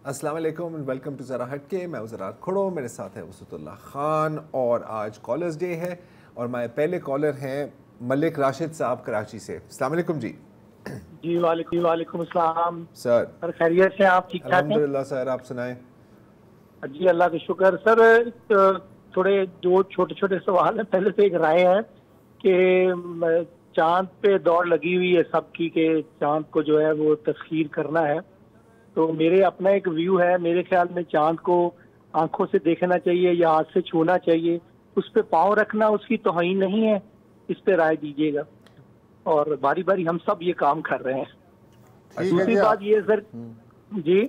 अस्सलाम वालेकुम and welcome to ज़रा हटके। मैं ज़रा खड़ो, मेरे साथ है वसतुल्लाह खान और आज कॉलर्स डे है और हमारे पहले कॉलर हैं मलिक राशिद साहब कराची से। अस्सलाम वालेकुम जी। जी वालेकुम अस्सलाम सर सर, खैरियत से आप ठीक ठाक हैं? अल्हम्दुलिल्लाह सर, आप सुनाएं। जी अल्लाह का शुक्र। सर थोड़े दो छोटे छोटे सवाल हैं। पहले तो एक राय है कि चांद पे दौड़ लगी हुई है सबकी कि चांद को जो है वो तस्खीर करना है। तो मेरे अपना एक व्यू है, मेरे ख्याल में चांद को आंखों से देखना चाहिए या हाथ से छूना चाहिए, उस पे पाँव रखना उसकी तौहीन नहीं है। इस पे राय दीजिएगा। और बारी बारी हम सब ये काम कर रहे हैं। दूसरी बात ये सर जी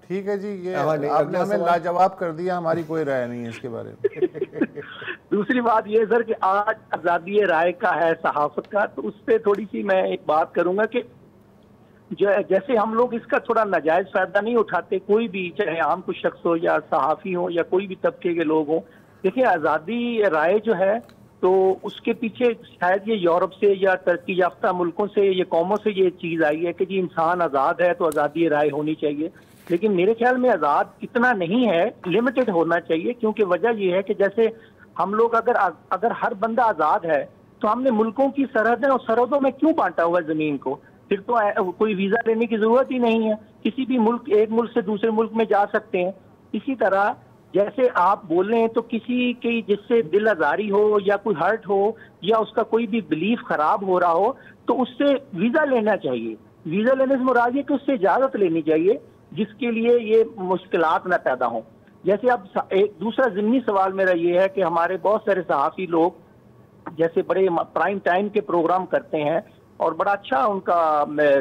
ठीक है जी, ये नहीं, आपने हमें लाजवाब कर दिया, हमारी कोई राय नहीं है इसके बारे में। दूसरी बात ये सर कि आज आज़ादी राय का है सहाफत का, तो उस पर थोड़ी सी मैं एक बात करूंगा कि जो जैसे हम लोग इसका थोड़ा नाजायज फायदा नहीं उठाते, कोई भी, चाहे आम कुछ शख्स हो या सहाफ़ी हो या कोई भी तबके के लोग हों। देखिए आज़ादी राय जो है तो उसके पीछे शायद ये यूरोप से या तरक्की याफ्ता मुल्कों से, ये कौमों से ये चीज़ आई है कि जी इंसान आज़ाद है तो आज़ादी राय होनी चाहिए। लेकिन मेरे ख्याल में आज़ाद इतना नहीं है, लिमिटेड होना चाहिए। क्योंकि वजह यह है कि जैसे हम लोग अगर हर बंदा आज़ाद है तो हमने मुल्कों की सरहदें और सरहदों में क्यों बांटा हुआ है ज़मीन को? फिर तो कोई वीज़ा लेने की ज़रूरत ही नहीं है, किसी भी मुल्क, एक मुल्क से दूसरे मुल्क में जा सकते हैं। इसी तरह जैसे आप बोल रहे हैं तो किसी की जिससे दिल आज़ारी हो या कोई हर्ट हो या उसका कोई भी बिलीफ खराब हो रहा हो तो उससे वीज़ा लेना चाहिए। वीज़ा लेने से मुराद ये कि उससे इजाज़त लेनी चाहिए जिसके लिए ये मुश्किलात न पैदा हों। जैसे अब एक दूसरा ज़िमनी सवाल मेरा ये है कि हमारे बहुत सारे सहाफ़ी लोग जैसे बड़े प्राइम टाइम के प्रोग्राम करते हैं और बड़ा अच्छा उनका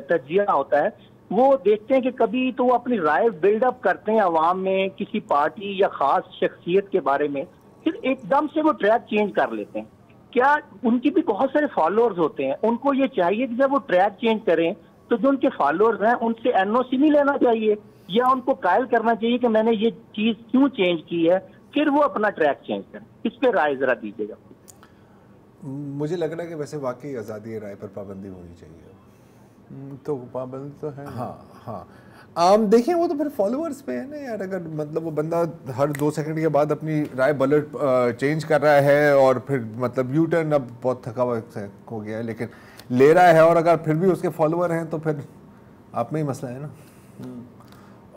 तज्जिया होता है, वो देखते हैं कि कभी तो वो अपनी राय बिल्डअप करते हैं अवाम में किसी पार्टी या ख़ास शख्सियत के बारे में, फिर एकदम से वो ट्रैक चेंज कर लेते हैं। क्या उनकी भी बहुत सारे फॉलोअर्स होते हैं, उनको ये चाहिए कि जब वो ट्रैक चेंज करें तो जो उनके फॉलोअर्स हैं उनसे एनओसी नहीं लेना चाहिए या उनको कायल करना चाहिए कि मैंने ये चीज़ क्यों चेंज की है, फिर वो अपना ट्रैक चेंज करें। इस पर राय ज़रा दीजिएगा। मुझे लग रहा है कि वैसे वाकई आज़ादी राय पर पाबंदी होनी चाहिए। तो पाबंदी तो है। हाँ, देखिए वो तो फिर फॉलोअर्स पे है ना यार। अगर मतलब वो बंदा हर 2 सेकंड के बाद अपनी राय बलट चेंज कर रहा है और फिर मतलब यू टर्न, अब बहुत थका हुआ हो गया है लेकिन ले रहा है, और अगर फिर भी उसके फॉलोअर हैं तो फिर आप में ही मसला है ना।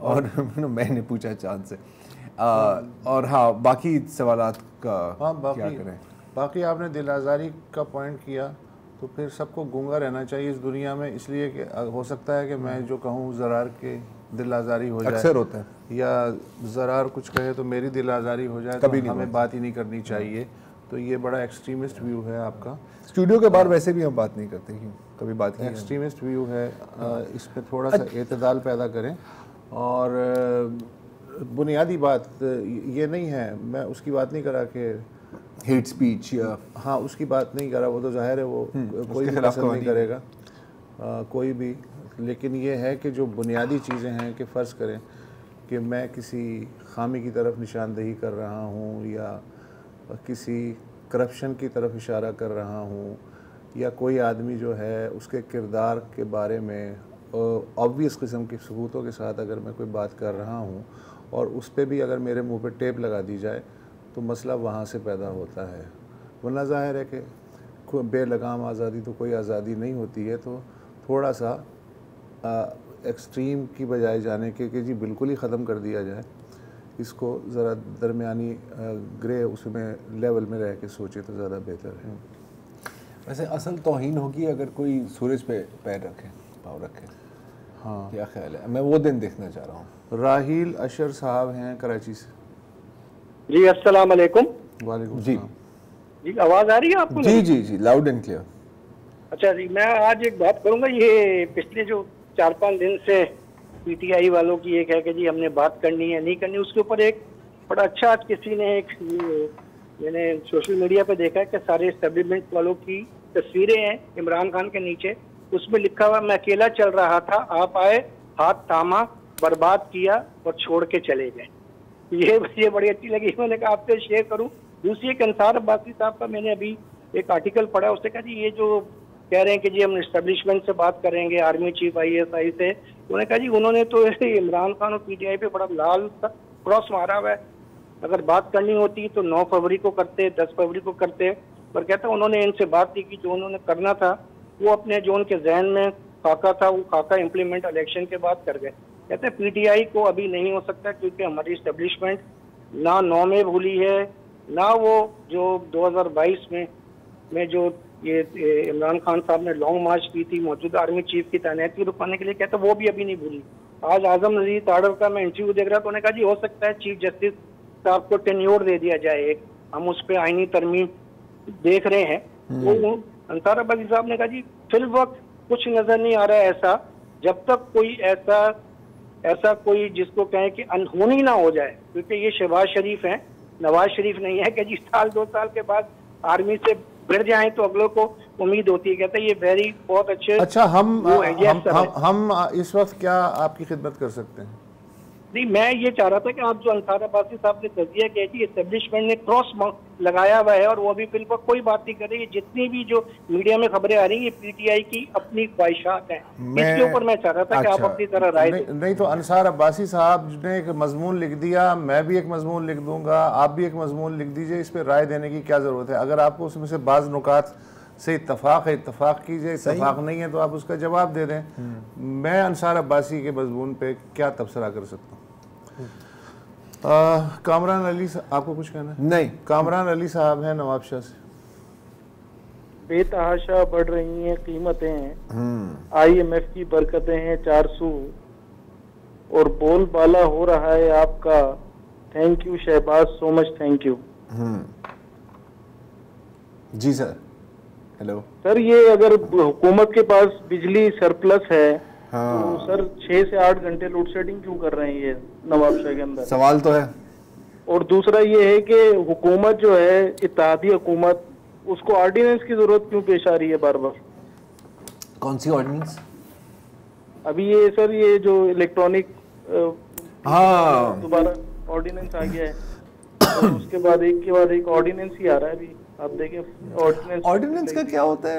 और मैंने पूछा चांद से और हाँ, बाकी सवालात का क्या करें? बाकी आपने दिल आज़ारी का पॉइंट किया तो फिर सबको गूंगा रहना चाहिए इस दुनिया में, इसलिए कि हो सकता है कि मैं जो कहूँ ज़रार के दिल आज़ारी हो जाए, अक्सर होता है, या ज़रार कुछ कहे तो मेरी दिल आज़ारी हो जाए, कभी तो हमें बात ही नहीं करनी चाहिए। तो ये बड़ा एक्सट्रीमिस्ट व्यू है आपका। स्टूडियो के बाहर वैसे भी हम बात नहीं करते, क्यों कभी बात नहीं, एक्सट्रीमिस्ट व्यू है। इस पर थोड़ा सा एतदाल पैदा करें। और बुनियादी बात ये नहीं है, मैं उसकी बात नहीं करा कि हेट स्पीच या हाँ उसकी बात नहीं करा, वो तो जाहिर है वो कोई भी पसंद नहीं करेगा कोई भी। लेकिन ये है कि जो बुनियादी चीज़ें हैं कि फ़र्ज़ करें कि मैं किसी खामी की तरफ निशानदेही कर रहा हूँ या किसी करप्शन की तरफ इशारा कर रहा हूँ, या कोई आदमी जो है उसके किरदार के बारे में ऑब्वियस किस्म के सबूतों के साथ अगर मैं कोई बात कर रहा हूँ और उस पर भी अगर मेरे मुंह पे टेप लगा दी जाए तो मसला वहाँ से पैदा होता है। वरना ज़ाहिर है कि बेलगाम आज़ादी तो कोई आज़ादी नहीं होती है। तो थोड़ा सा एक्सट्रीम की बजाय जाने के कि जी बिल्कुल ही ख़त्म कर दिया जाए, इसको ज़रा दरमियानी ग्रे उसमें लेवल में रह के सोचे तो ज़्यादा बेहतर है। वैसे असल तौहीन होगी अगर कोई सूरज पे पैर रखे, पाँव रखे। हाँ, क्या ख्याल है? मैं वो दिन देखना चाह रहा हूँ। राहील अशर साहब हैं कराची से। जी अस्सलाम वालेकुम। वालेकुम जी जी, आवाज़ आ रही है आपको? जी जी जी, लाउड एंड क्लियर। अच्छा जी, मैं आज एक बात करूंगा। ये पिछले जो 4-5 दिन से पीटीआई वालों की एक है कि जी हमने बात करनी है नहीं करनी, उसके ऊपर एक बड़ा अच्छा आज किसी ने एक मैंने सोशल मीडिया पे देखा है कि सारे एस्टेब्लिशमेंट वालों की तस्वीरें हैं इमरान खान के नीचे, उसमें लिखा हुआ मैं अकेला चल रहा था, आप आए, हाथ थामा, बर्बाद किया और छोड़ के चले गए। ये बड़ी अच्छी लगी, मैंने कहा आपसे शेयर करूं। दूसरी एक अंसार अब्बासी साहब का मैंने अभी एक आर्टिकल पढ़ा, उसने कहा जी ये जो कह रहे हैं कि जी हम एस्टेब्लिशमेंट से बात करेंगे, आर्मी चीफ ISI से, उन्होंने कहा जी उन्होंने तो ऐसे इमरान खान और पीटीआई पे बड़ा लाल क्रॉस मारा हुआ है, अगर बात करनी होती तो 9 फरवरी को करते, 10 फरवरी को करते, पर कहता उन्होंने इनसे बात की कि जो उन्होंने करना था वो अपने जो उनके जहन में खाका था वो खाका इम्प्लीमेंट इलेक्शन के बाद कर गए। कहते हैं पीटीआई को अभी नहीं हो सकता क्योंकि हमारी इस्टेब्लिशमेंट ना 9 में भूली है, ना वो जो 2022 में जो ये इमरान खान साहब ने लॉन्ग मार्च की थी मौजूदा आर्मी चीफ की तैनाती रुकवाने के लिए, कहते वो भी अभी नहीं भूली। आज आजम नजीर ताड़व का मैं इंटरव्यू देख रहा था, उन्होंने कहा जी हो सकता है चीफ जस्टिस साहब को टेन्योर दे दिया जाए, हम उस पर आईनी तरमीम देख रहे हैं। वो अंसार अब्बासी साहब ने कहा जी फिल वक्त कुछ नजर नहीं आ रहा है ऐसा, जब तक कोई ऐसा कोई जिसको कहें कि अनहोनी ना हो जाए, क्योंकि ये शहबाज शरीफ हैं, नवाज शरीफ नहीं है कि जी साल 2 साल के बाद आर्मी से गिर जाएं तो अगलों को उम्मीद होती है। कहते हैं ये बहुत अच्छे। अच्छा, हम इस वक्त क्या आपकी खिदमत कर सकते हैं? नहीं, मैं ये चाह रहा था कि आप जो अंसार अब्बासी साहब ने तजिया किया कि एस्टेब्लिशमेंट ने क्रॉस लगाया हुआ है और वो अभी बिल्कुल कोई बात नहीं कर रही है, जितनी भी जो मीडिया में खबरें आ रही है पीटीआई की अपनी ख्वाहिशात हैं, इसके ऊपर मैं चाह रहा था कि आप अपनी तरह राय नहीं तो अंसार अब्बासी साहब ने एक मजमून लिख दिया, मैं भी एक मजमून लिख दूंगा, आप भी एक मजमून लिख दीजिए, इस पर राय देने की क्या जरूरत है? अगर आपको उसमें से बाज़ नुकात से इत्तफाक है, इत्तफाक कीजिए, इत्तफाक नहीं है तो आप उसका जवाब दे दें। मैं अंसार अब्बासी के मजमून पे क्या तबसरा कर सकता हूँ? कामरान अली, आपको कुछ कहना है? नहीं। कामरान अली साहब हैं नवाबशाह से। बेतहाशा बढ़ रही हैं कीमतें, IMF की बरकतें हैं 400 और बोलबाला हो रहा है आपका, thank you Shahbaz, so much thank you. जी सर। हेलो सर, ये अगर हुकूमत के पास बिजली सरप्लस है तो सर 6 से 8 घंटे लोड शेडिंग क्यों कर रहे हैं ये नवाबशाह के अंदर? सवाल तो है। और दूसरा ये है कि हुकूमत जो है इत्तेहादी हुकूमत, उसको ऑर्डिनेंस की जरूरत क्यों पेश आ रही है बार बार? कौन सी ऑर्डिनेंस? अभी ये सर ये जो इलेक्ट्रॉनिक दोबारा ऑर्डिनेंस आ गया है, तो उसके बाद एक के बाद एक ऑर्डिनेंस ही आ रहा है। अभी आप देखें ऑर्डिनेंस का क्या होता है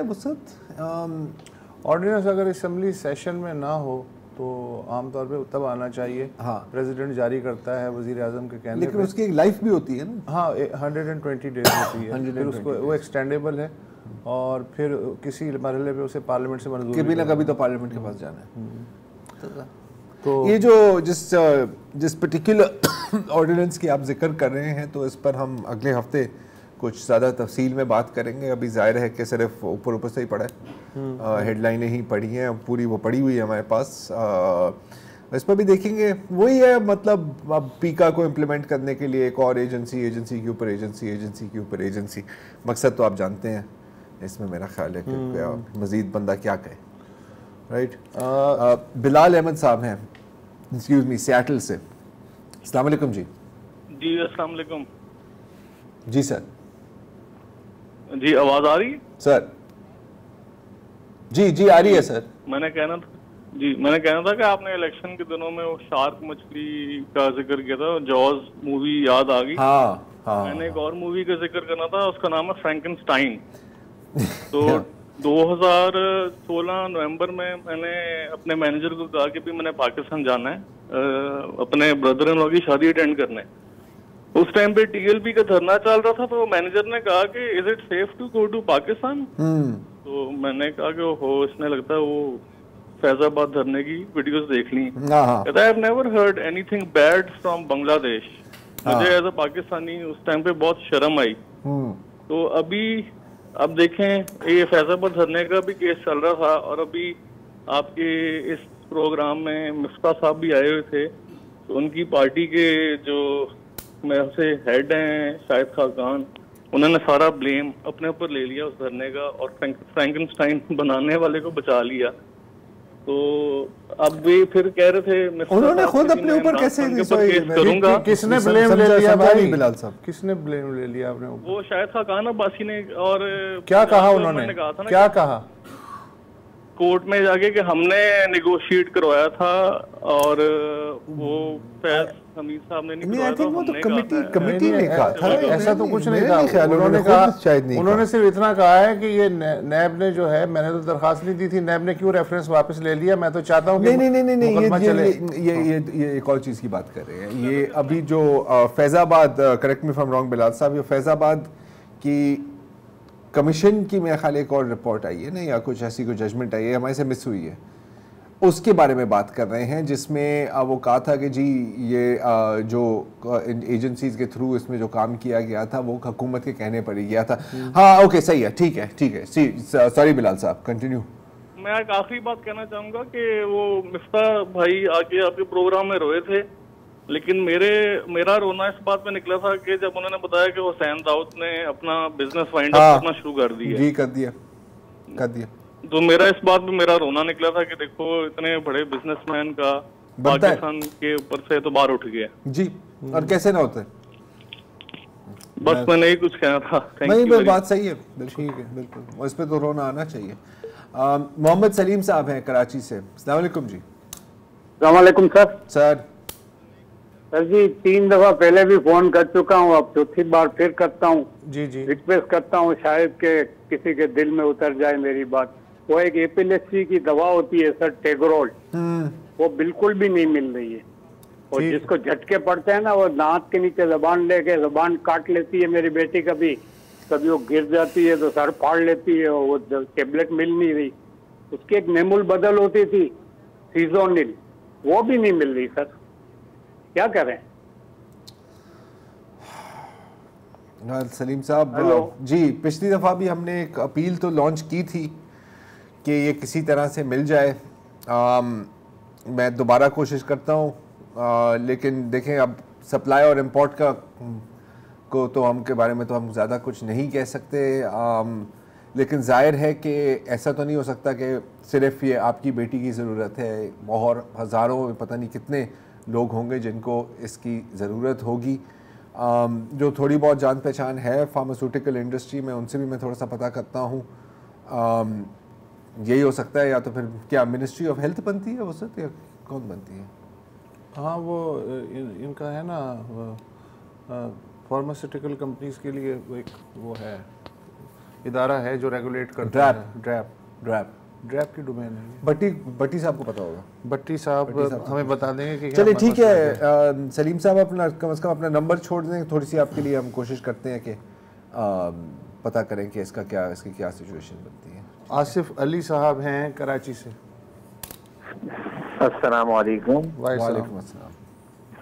ऑर्डिनेंस अगर असेंबली सेशन में ना हो तो आमतौर पे तब आना चाहिए। हाँ, प्रेसिडेंट जारी करता है वजीर आजम के कहने, लेकिन उसकी एक लाइफ भी होती है ना। हाँ, 120 डेज होती है, फिर उसको वो एक्सटेंडेबल है और फिर किसी मरहले पे उसे पार्लियामेंट से मंजूरी कभी ना कभी तो पार्लियामेंट के पास जाना है। तो ये जो जिस पर्टिकुलर ऑर्डिनेंस की आप जिक्र कर रहे हैं, तो इस पर हम अगले हफ्ते कुछ ज़्यादा तफसील में बात करेंगे। अभी जाहिर है कि सिर्फ ऊपर से ही पढ़ा है, हेडलाइनें ही पढ़ी हैं, पूरी वो पड़ी हुई है हमारे पास। इस पर भी देखेंगे। वही है, मतलब अब पीका को इम्प्लीमेंट करने के लिए एक और एजेंसी के ऊपर एजेंसी, मकसद तो आप जानते हैं। इसमें मेरा ख्याल है कि मज़ीद बंदा क्या कहे, राइट। बिलाल अहमद साहब हैं, एक्सक्यूज मी, सियाटल से। अस्सलाम वालेकुम जी। जी अस्सलाम वालेकुम। जी सर। जी आवाज आ रही है सर? जी आ रही है सर। मैंने कहना था कि आपने इलेक्शन के दिनों में वो शार्क मछली का जिक्र किया था, जॉज मूवी याद आ गई। हाँ। मैंने एक और मूवी का जिक्र करना था, उसका नाम है फ्रैंकेनस्टाइन। तो 2016 नवंबर में मैंने अपने मैनेजर को कहा कि भी मैंने पाकिस्तान जाना है अपने ब्रदर इन लॉ की शादी अटेंड करने। उस टाइम पे TLP का धरना चल रहा था, तो मैनेजर ने कहा कि is it safe to go to Pakistan? तो मैंने कहा कि हो, इसने लगता है वो फैजाबाद धरने की वीडियोस देख ली। कहता है I have never heard anything bad from Bangladesh. मुझे एज अ पाकिस्तानी उस टाइम पे बहुत शर्म आई। तो अभी अब देखें, ये फैजाबाद धरने का भी केस चल रहा था और अभी आपके इस प्रोग्राम में मिफ्ता साहब भी आए हुए थे, तो उनकी पार्टी के जो मेरे से हेड हैं शाहिद खान, उन्होंने सारा ब्लेम अपने ऊपर ले लिया उस धरने का और फ्रैंकेनस्टाइन बनाने वाले को बचा लिया। तो अब भी फिर कह रहे थे उन्होंने खुद अपने ऊपर कैसे करूंगा। किसने ब्लेम ले लिया भाई? बिलाल साहब, किसने ब्लेम ले लिया आपने? वो शाहिद खान अब्बासी ने। और क्या कहा उन्होंने? क्या कहा? कोर्ट में जाके कि हमने निगोशिएट करवाया था और वो फैज हमीद साहब ने नहीं करवाया था, वो तो हमने कमेटी ने कहा था। ऐसा तो कुछ नहीं कहा उन्होंने। कहा उन्होंने सिर्फ इतना कहा है कि ये नैब ने जो है, मैंने तो दरखास्त नहीं दी थी, नैब ने क्यों रेफरेंस वापस ले लिया। मैं तो चाहता हूँ ये एक और चीज़ की बात कर रहे हैं। ये अभी जो Faizabad, correct me if I am wrong Bilal साहब, ये फैज़ाबाद की कमीशन की मेरे ख्याल एक और रिपोर्ट आई है ना, या कुछ ऐसी कोई जजमेंट आई है, हमारे से मिस हुई है, उसके बारे में बात कर रहे हैं, जिसमें वो कहा था कि जी ये जो एजेंसीज के थ्रू इसमें जो काम किया गया था वो हुकूमत के कहने पर ही गया था। हाँ ओके, सही है, ठीक है। सॉरी बिलाल साहब, कंटिन्यू। मैं एक आखिरी बात कहना चाहूंगा कि वो मिफ्ता भाई आके आपके प्रोग्राम में रोए थे, लेकिन मेरा रोना इस बात पे निकला था कि जब उन्होंने बताया कि हुसैन दाऊद ने अपना बिजनेस वाइंड अप करना शुरू कर दिया। जी, कर दिया। तो मेरा इस बात पे मेरा रोना निकला था कि देखो इतने बड़े बिजनेसमैन का पाकिस्तान के ऊपर से तो बाहर उठ गया जी, और कैसे ना होता है। बस मैंने ही कुछ कहना था। नहीं, बात सही है, बिल्कुल, और इस पे तो रोना आना चाहिए। मोहम्मद सलीम साहब हैं कराची से। अस्सलाम वालेकुम जी। अस्सलाम वालेकुम सर जी, 3 दफा पहले भी फोन कर चुका हूँ, अब चौथी बार फिर करता हूँ। जी रिक्वेस्ट करता हूँ, शायद के किसी के दिल में उतर जाए मेरी बात। वो एक एपिलेप्सी की दवा होती है सर, टेगरोल, वो बिल्कुल भी नहीं मिल रही है। और जिसको झटके पड़ते हैं ना, वो दांत के नीचे जबान लेके जबान काट लेती है मेरी बेटी। कभी वो गिर जाती है तो सर फाड़ लेती है, वो टेबलेट मिल नहीं रही। उसकी एक नेमुल बदल होती थी, सीजोनिल, वो भी नहीं मिल रही सर, क्या करें। सलीम साहब जी, पिछली दफ़ा भी हमने एक अपील तो लॉन्च की थी कि ये किसी तरह से मिल जाए। मैं दोबारा कोशिश करता हूँ, लेकिन देखें अब सप्लाई और इम्पोर्ट को तो हम के बारे में तो हम ज़्यादा कुछ नहीं कह सकते, लेकिन जाहिर है कि ऐसा तो नहीं हो सकता कि सिर्फ ये आपकी बेटी की ज़रूरत है, और हज़ारों पता नहीं कितने लोग होंगे जिनको इसकी ज़रूरत होगी। जो थोड़ी बहुत जान पहचान है फार्मास्यूटिकल इंडस्ट्री में, उनसे भी मैं थोड़ा सा पता करता हूँ। यही हो सकता है, या तो फिर क्या मिनिस्ट्री ऑफ हेल्थ बनती है वसत, या कौन बनती है? हाँ, वो इनका है ना, फार्मास्यूटिकल कंपनीज के लिए एक वो है, इदारा है जो रेगुलेट करता है। ड्रैप की डोमेन है। भट्टी साहब को पता होगा। भट्टी साहब हमें बता देंगे कि चलिए ठीक है। सलीम साहब अपना कम से कम अपना नंबर छोड़ दें, थोड़ी सी आपके लिए हम कोशिश करते हैं कि पता करें कि इसकी क्या सिचुएशन बनती है। आसिफ अली साहब हैं कराची से। अस्सलाम वालेकुम। वालेकुम अस्सलाम।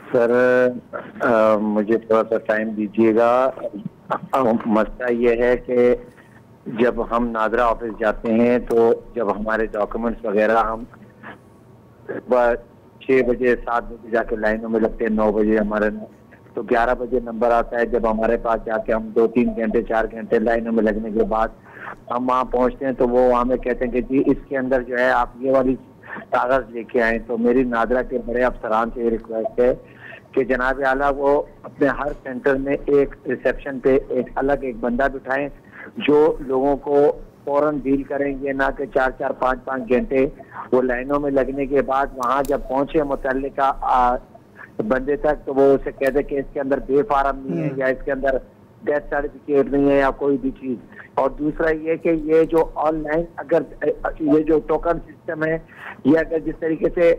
सर मुझे थोड़ा सा टाइम दीजिएगा। मसला ये है कि जब हम नादरा ऑफिस जाते हैं तो जब हमारे डॉक्यूमेंट्स वगैरह हम 6 बजे 7 बजे जाके लाइनों में लगते हैं, 9 बजे हमारे तो 11 बजे नंबर आता है। जब हमारे पास जाके हम 2-3 घंटे 4 घंटे लाइनों में लगने के बाद हम वहाँ पहुँचते हैं तो वो हमें कहते हैं कि जी इसके अंदर जो है आप ये वाली कागज लेके आए। तो मेरी नादरा के बड़े अफसरान से ये रिक्वेस्ट है कि जनाब आला वो अपने हर सेंटर में एक रिसेप्शन पे एक अलग एक बंदा बिठाएं जो लोगों को फौरन डील करेंगे, ना कि 4-4 5-5 घंटे वो लाइनों में लगने के बाद वहाँ जब पहुंचे मुतल्लिका बंदे तक तो वो उसे कहते कि इसके अंदर बे फार्म नहीं है या इसके अंदर डेथ सर्टिफिकेट नहीं है या कोई भी चीज। और दूसरा ये कि ये जो ऑनलाइन अगर ये जो टोकन सिस्टम है, ये अगर जिस तरीके से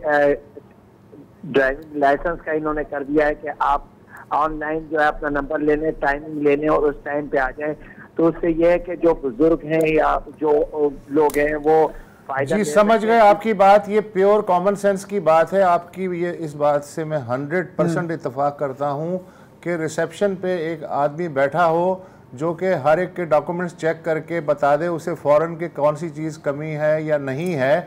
ड्राइविंग लाइसेंस का इन्होंने कर दिया है कि आप ऑनलाइन जो है अपना नंबर लेने, टाइमिंग लेने और उस टाइम पे आ जाए, तो उससे ये है कि जो बुजुर्ग हैं या जो लोग हैं वो फायदा। जी समझ गए आपकी बात, ये प्योर कॉमन सेंस की बात है आपकी। ये इस बात से मैं 100% इत्तेफाक करता हूँ कि रिसेप्शन पे एक आदमी बैठा हो जो कि हर एक के डॉक्यूमेंट्स चेक करके बता दे उसे फ़ौरन के कौन सी चीज़ कमी है या नहीं है।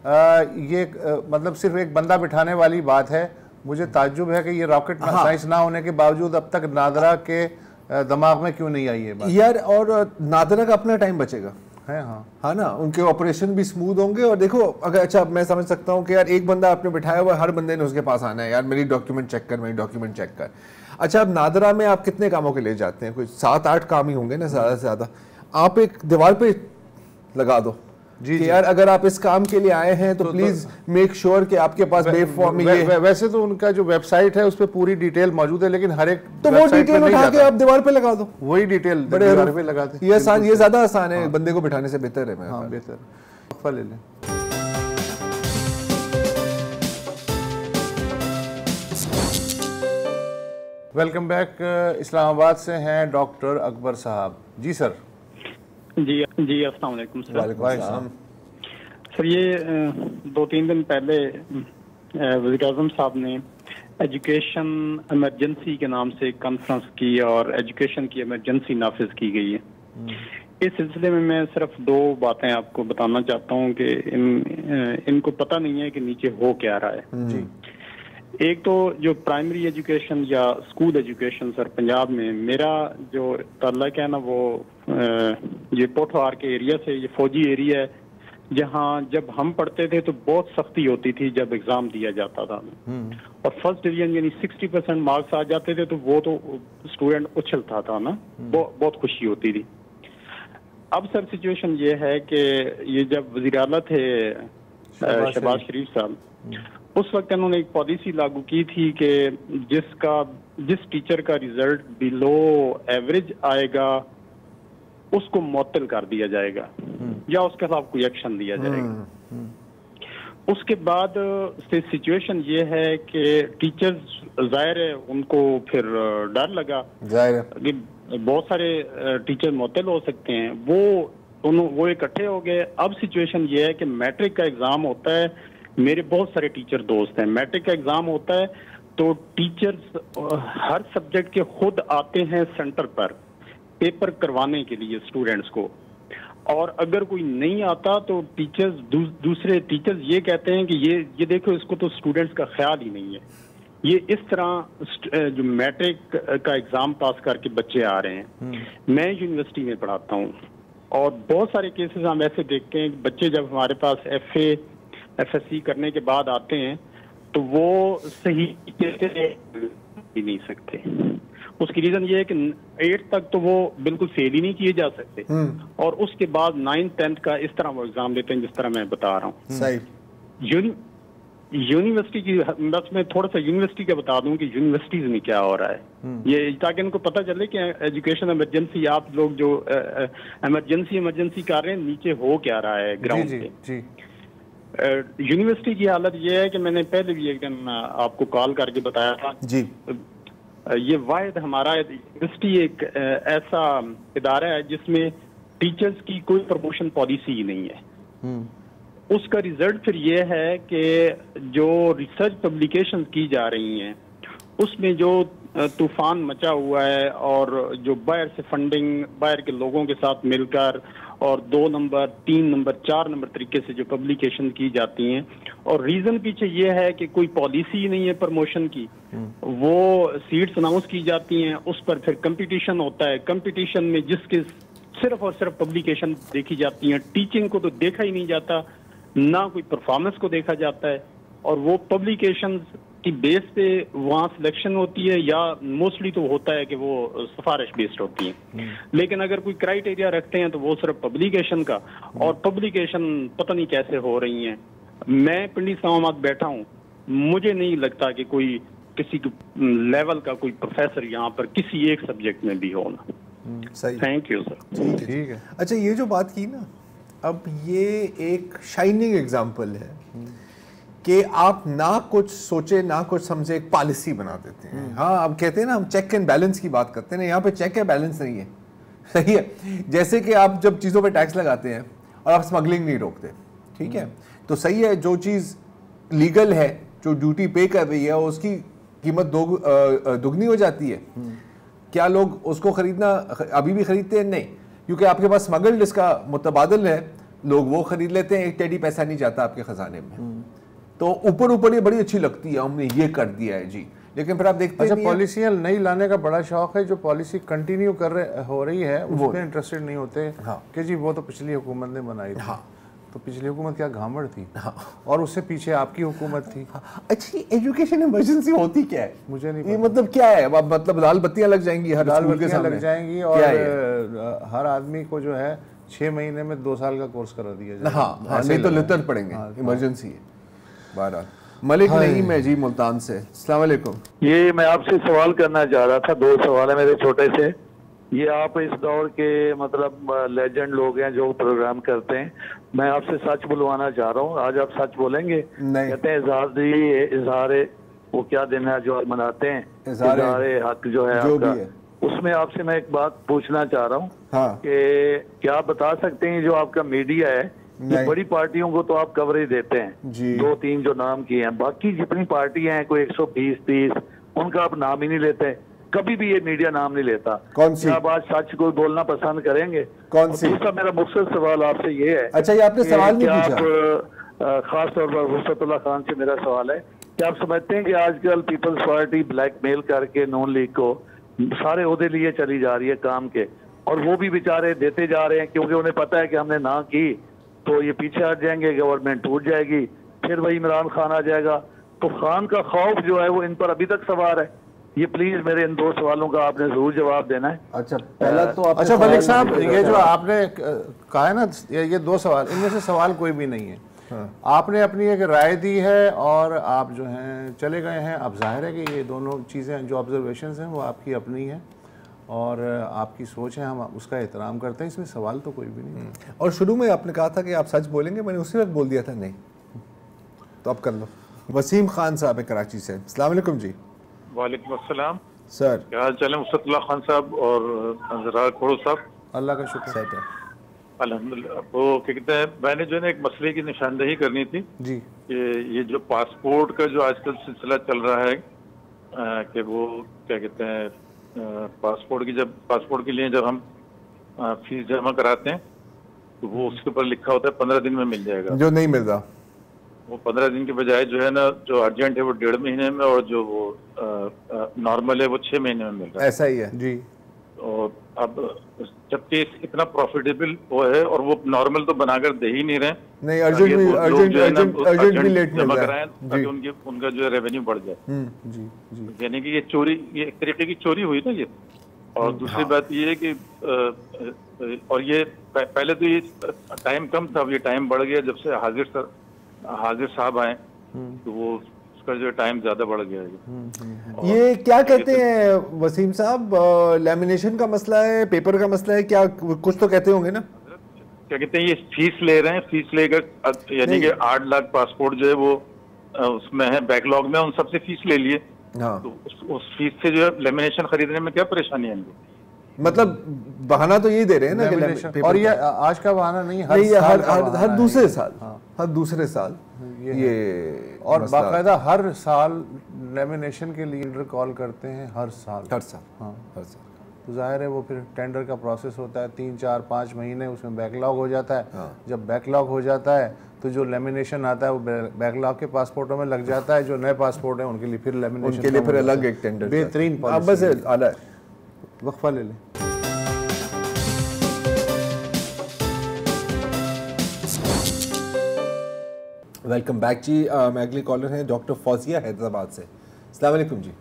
मतलब सिर्फ एक बंदा बिठाने वाली बात है। मुझे ताज्जुब है कि ये रॉकेट साइंस ना होने के बावजूद अब तक नादरा के दिमाग में क्यों नहीं आई है बात यार। और नादरा का अपना टाइम बचेगा है। हाँ ना, उनके ऑपरेशन भी स्मूथ होंगे। और देखो अगर अच्छा मैं समझ सकता हूँ कि यार एक बंदा आपने बिठाया हुआ, हर बंदे ने उसके पास आना है, यार मेरी डॉक्यूमेंट चेक कर। अच्छा अब नादरा में आप कितने कामों के लिए जाते हैं? कोई 7-8 काम ही होंगे ना ज़्यादा से ज़्यादा। आप एक दीवार पे लगा दो कि यार अगर आप इस काम के लिए आए हैं तो प्लीज मेक श्योर कि आपके पास वेब ये वैसे तो उनका जो वेबसाइट है उस पर पूरी डिटेल मौजूद है, लेकिन हर एक तो वो डिटेल उठा के आप दीवार पे लगा दो, वही डिटेल दीवार पे लगाते। ये ज्यादा आसान है, बंदे को बिठाने से बेहतर है। हाँ बेहतर। वक्फा ले लें। Welcome back. इस्लामाबाद से हैं डॉक्टर अकबर साहब। जी सर। जी अस्सलाम वालेकुम सर। वालेकुम सर, ये 2-3 दिन पहले वज़ीर आज़म साहब ने एजुकेशन इमरजेंसी के नाम से कॉन्फ्रेंस की और एजुकेशन की इमरजेंसी नाफिज की गई है। इस सिलसिले में मैं सिर्फ 2 बातें आपको बताना चाहता हूँ कि इनको पता नहीं है कि नीचे हो क्या रहा है। जी। एक तो जो प्राइमरी एजुकेशन या स्कूल एजुकेशन सर पंजाब में, मेरा जो ताल्लुक है ना वो ये पोठवार के एरिया से, ये फौजी एरिया है जहाँ जब हम पढ़ते थे तो बहुत सख्ती होती थी जब एग्जाम दिया जाता था और फर्स्ट डिवीजन यानी 60% मार्क्स आ जाते थे तो वो तो स्टूडेंट उछलता था ना, बहुत खुशी होती थी। अब सर सिचुएशन ये है कि ये जब वज़ीर आला थे शहबाज शरीफ साहब, उस वक्त उन्होंने एक पॉलिसी लागू की थी कि जिस टीचर का रिजल्ट बिलो एवरेज आएगा उसको मुअत्तल कर दिया जाएगा या उसके खिलाफ कोई एक्शन लिया जाएगा। उसके बाद से सिचुएशन ये है कि टीचर्स जाहिर है उनको फिर डर लगा, जाहिर है बहुत सारे टीचर मुअत्तल हो सकते हैं, वो इकट्ठे हो गए। अब सिचुएशन ये है कि मैट्रिक का एग्जाम होता है, मेरे बहुत सारे टीचर दोस्त हैं, मैट्रिक का एग्जाम होता है तो टीचर्स हर सब्जेक्ट के खुद आते हैं सेंटर पर पेपर करवाने के लिए स्टूडेंट्स को, और अगर कोई नहीं आता तो टीचर्स दूसरे टीचर्स ये कहते हैं कि ये देखो इसको तो स्टूडेंट्स का ख्याल ही नहीं है। ये इस तरह जो मैट्रिक का एग्जाम पास करके बच्चे आ रहे हैं। मैं यूनिवर्सिटी में पढ़ाता हूँ और बहुत सारे केसेस हम ऐसे देखते हैं कि बच्चे जब हमारे पास FSC करने के बाद आते हैं तो वो सही ही नहीं सकते। उसकी रीजन ये है कि 8th तक तो वो बिल्कुल फेल ही नहीं किए जा सकते और उसके बाद 9th 10th का इस तरह वो एग्जाम देते हैं जिस तरह मैं बता रहा हूँ। सही। यूनिवर्सिटी की, बस मैं थोड़ा सा यूनिवर्सिटी का बता दूं कि यूनिवर्सिटीज में क्या हो रहा है, ये ताकि इनको पता चले कि एजुकेशन इमरजेंसी, आप लोग जो इमरजेंसी कर रहे हैं, नीचे हो क्या रहा है ग्राउंड पे। यूनिवर्सिटी की हालत ये है कि मैंने पहले भी एक दिन आपको कॉल करके बताया था जी, ये वाहिद हमारा यूनिवर्सिटी एक ऐसा इदारा है जिसमें टीचर्स की कोई प्रमोशन पॉलिसी ही नहीं है। उसका रिजल्ट फिर ये है कि जो रिसर्च पब्लिकेशन की जा रही हैं उसमें जो तूफान मचा हुआ है और जो बाहर से फंडिंग, बाहर के लोगों के साथ मिलकर और 2 नंबर 3 नंबर 4 नंबर तरीके से जो पब्लिकेशन की जाती हैं, और रीजन पीछे ये है कि कोई पॉलिसी ही नहीं है प्रमोशन की। वो सीट्स अनाउंस की जाती हैं, उस पर फिर कंपटीशन होता है, कंपटीशन में जिसके सिर्फ और सिर्फ पब्लिकेशन देखी जाती हैं, टीचिंग को तो देखा ही नहीं जाता, ना कोई परफॉर्मेंस को देखा जाता है, और वो पब्लिकेशन की बेस पे वहाँ सिलेक्शन होती है या मोस्टली तो होता है कि वो सिफारिश बेस्ड होती है। लेकिन अगर कोई क्राइटेरिया रखते हैं तो वो सिर्फ पब्लिकेशन का, और पब्लिकेशन पता नहीं कैसे हो रही हैं। मैं पिंडी इस्लामाबाद बैठा हूँ, मुझे नहीं लगता कि कोई किसी लेवल का कोई प्रोफेसर यहाँ पर किसी एक सब्जेक्ट में भी होना। सही, थैंक यू सर। ठीक है। अच्छा, ये जो बात की ना, अब ये एक शाइनिंग एग्जाम्पल है कि आप ना कुछ सोचे ना कुछ समझे एक पॉलिसी बना देते हैं। हाँ, अब कहते हैं ना हम चेक एंड बैलेंस की बात करते हैं ना, यहाँ पे चेक एंड बैलेंस नहीं है। सही है। जैसे कि आप जब चीज़ों पे टैक्स लगाते हैं और आप स्मगलिंग नहीं रोकते, ठीक है, तो सही है, जो चीज़ लीगल है, जो ड्यूटी पे कर रही है, उसकी कीमत दुगनी हो जाती है। क्या लोग उसको खरीदना अभी भी खरीदते हैं? नहीं, क्योंकि आपके पास स्मगल्ड इसका मुतबादल है, लोग वो खरीद लेते हैं, एक टेडी पैसा नहीं जाता आपके खजाने में। तो ऊपर ये बड़ी अच्छी लगती है, हमने ये कर दिया है जी, लेकिन फिर आप देखते हैं पॉलिसियाँ नई लाने का बड़ा शौक है, जो पॉलिसी कंटिन्यू हो रही है उसमें इंटरेस्टेड नहीं होते। हाँ। कि जी वो तो पिछली हुकूमत ने बनाई थी। हाँ। तो पिछली हुकूमत क्या घामड़ थी। हाँ। और उससे पीछे आपकी हुकूमत थी। हाँ। अच्छी एजुकेशन इमरजेंसी होती क्या है मुझे नहीं ये मतलब क्या है, मतलब लाल बत्तियां लग जाएंगी, हर लाल बत्तियां लग जाएंगी और हर आदमी को जो है 6 महीने में 2 साल का कोर्स करा दिया जाए। हाँ, नहीं तो लितर पड़ेंगे, इमरजेंसी है। बहरहाल मलिक नईम है जी मुल्तान से। अस्सलाम वालेकुम। ये मैं आपसे सवाल करना चाह रहा था, 2 सवाल है मेरे छोटे से। ये आप इस दौर के मतलब लेजेंड लोग हैं जो प्रोग्राम करते हैं, मैं आपसे सच बुलवाना चाह रहा हूँ। आज आप सच बोलेंगे? कहते हैं इजहार वो क्या दिन है जो आप मनाते हैं, इजहार हक जो है आपका, उसमें आपसे मैं एक बात पूछना चाह रहा हूँ कि क्या बता सकते हैं जो आपका मीडिया है, ये बड़ी पार्टियों को तो आप कवरेज देते हैं, 2-3 जो नाम किए हैं, बाकी जितनी पार्टियां हैं कोई 120-30 उनका आप नाम ही नहीं लेते, कभी भी ये मीडिया नाम नहीं लेता। कौन सी? आप आज सच को बोलना पसंद करेंगे? कौन सी? दूसरा मेरा मुख्तसर सवाल आपसे ये है। अच्छा, ये आपने सवाल नहीं पूछा। आप खास तौर पर रुखसतुल्लाह खान से मेरा सवाल है कि आप समझते हैं कि आजकल पीपल्स पार्टी ब्लैकमेल करके नून लीग को सारे ओहदे लिए चली जा रही है काम के, और वो भी बेचारे देते जा रहे हैं क्योंकि उन्हें पता है कि हमने ना की तो ये पीछे हट जाएंगे, गवर्नमेंट टूट जाएगी, फिर वही इमरान खान आ जाएगा। तो खान का खौफ जो है वो इन पर अभी तक सवार है। ये प्लीज मेरे इन 2 सवालों का आपने जरूर जवाब देना है। अच्छा, पहला तो अच्छा मलिक साहब, ये जो आपने कहा है ना, ये 2 सवाल, इनमें से सवाल कोई भी नहीं है। आपने अपनी एक राय दी है और आप जो हैं चले गए हैं। अब जाहिर है कि ये दोनों चीज़ें जो ऑब्जर्वेशंस हैं वो आपकी अपनी हैं और आपकी सोच है, हम उसका एहतराम करते हैं, इसमें सवाल तो कोई भी नहीं है। और शुरू में आपने कहा था कि आप सच बोलेंगे, मैंने उसी वक्त बोल दिया था नहीं, तो अब कर लो। वसीम खान साहब है कराची से। अस्सलाम वालेकुम जी। वालेकुम अस्सलाम सर, क्या हाल चाल है मुस्तफा खान साहब और जरा खोड़ो साहब? अल्लाह का शुक्र है अल्हम्दुलिल्लाह। वो क्या कहते हैं, मैंने जो है एक मसले की निशानदेही करनी थी जी, कि ये जो पासपोर्ट का जो आजकल सिलसिला चल रहा है कि वो क्या कहते हैं, पासपोर्ट के लिए जब हम फीस जमा कराते हैं तो वो उसके ऊपर लिखा होता है 15 दिन में मिल जाएगा, जो नहीं मिल रहा। वो 15 दिन के बजाय जो है ना, जो अर्जेंट है वो 1.5 महीने में, और जो वो नॉर्मल है वो 6 महीने में मिल रहा है। ऐसा ही है जी। और अब जबकि इतना प्रॉफिटेबल वो है और वो नॉर्मल तो बनाकर दे ही नहीं रहे, नहीं अर्जेंट भी लेट जमा कराएं ताकि उनका जो है रेवेन्यू बढ़ जाए। जी जी, यानी कि ये चोरी, ये एक तरीके की चोरी हुई ना ये। और दूसरी बात ये है कि और ये पहले तो ये टाइम कम था, अब ये टाइम बढ़ गया जब से हाजिर साहब आए, तो वो उसका जो टाइम ज्यादा बढ़ गया है। ये क्या कहते हैं वसीम साहब, लैमिनेशन का मसला है, पेपर का मसला है, क्या कुछ तो कहते होंगे ना? क्या कहते हैं, ये फीस ले रहे हैं, फीस लेकर यानी कि 8 लाख पासपोर्ट जो है वो उसमें है बैकलॉग में, उन सबसे फीस ले लिए। हाँ। तो उस फीस से जो है लेमिनेशन खरीदने में क्या परेशानी है इनको? मतलब बहाना तो यही दे रहे हैं ना कि और ये आज का बहाना नहीं, हर दूसरे साल, हर दूसरे साल ये और बाकायदा हर साल लेमिनेशन के लिए टेंडर कॉल करते हैं, हर साल हाँ हर साल। तो जाहिर है वो फिर टेंडर का प्रोसेस होता है, 3, 4, 5 महीने उसमें बैकलॉग हो जाता है। जब बैकलॉग हो जाता है तो जो लेमिनेशन आता है वो बैकलॉग के पासपोर्टों में लग जाता है, जो नए पासपोर्ट हैं उनके लिए फिर लेमिनेशन, उनके लिए फिर अलग एक टेंडर। बेहतरीन पॉलिसी, बस आला वक्फा ले लें। वेलकम बैक जी। मैं अगली कॉलर हैं डॉक्टर फौजिया हैदराबाद से। अस्सलाम वालेकुम जी।